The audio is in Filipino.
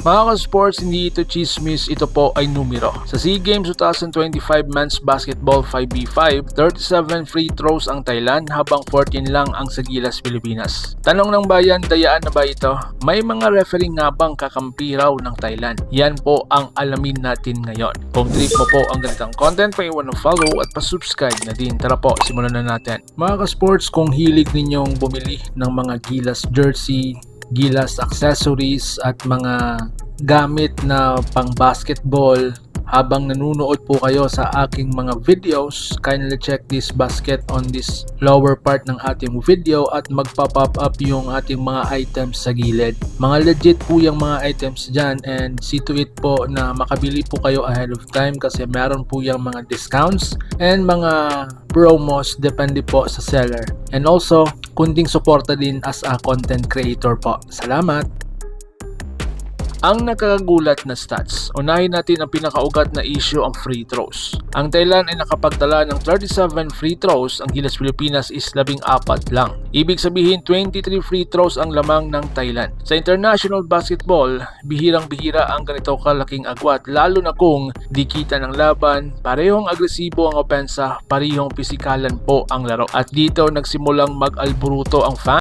Mga ka-sports, hindi ito chismis, ito po ay numero. Sa SEA Games 2025 Men's Basketball 5v5, 37 free throws ang Thailand habang 14 lang ang sa Gilas Pilipinas. Tanong ng bayan, dayaan na ba ito? May mga referee nga bang kakampi raw ng Thailand? Yan po ang alamin natin ngayon. Kung trip mo po ang ganitong content, paiwan ng follow at pa-subscribe na din. Tara po, simulan na natin. Mga ka-sports, kung hilig ninyong bumili ng mga Gilas jersey, Gilas accessories at mga gamit na pang basketball habang nanonood po kayo sa aking mga videos, kindly check this basket on this lower part ng ating video at magpa-pop up yung ating mga items sa gilid. Mga legit po yung mga items dyan and see to it po na makabili po kayo ahead of time kasi meron po yung mga discounts and mga promos depende po sa seller. And also, kunting suporta din as a content creator po. Salamat! Ang nakakagulat na stats. Unahin natin ang pinakaugat na issue, ang free throws. Ang Thailand ay nakapagtala ng 37 free throws, ang Gilas Pilipinas is 14 lang. Ibig sabihin 23 free throws ang lamang ng Thailand. Sa international basketball, bihirang-bihira ang ganito kalaking agwat lalo na kung dikita ng laban, parehong agresibo ang opensa, parehong pisikalan po ang laro. At dito nagsimulang mag-alburuto ang fans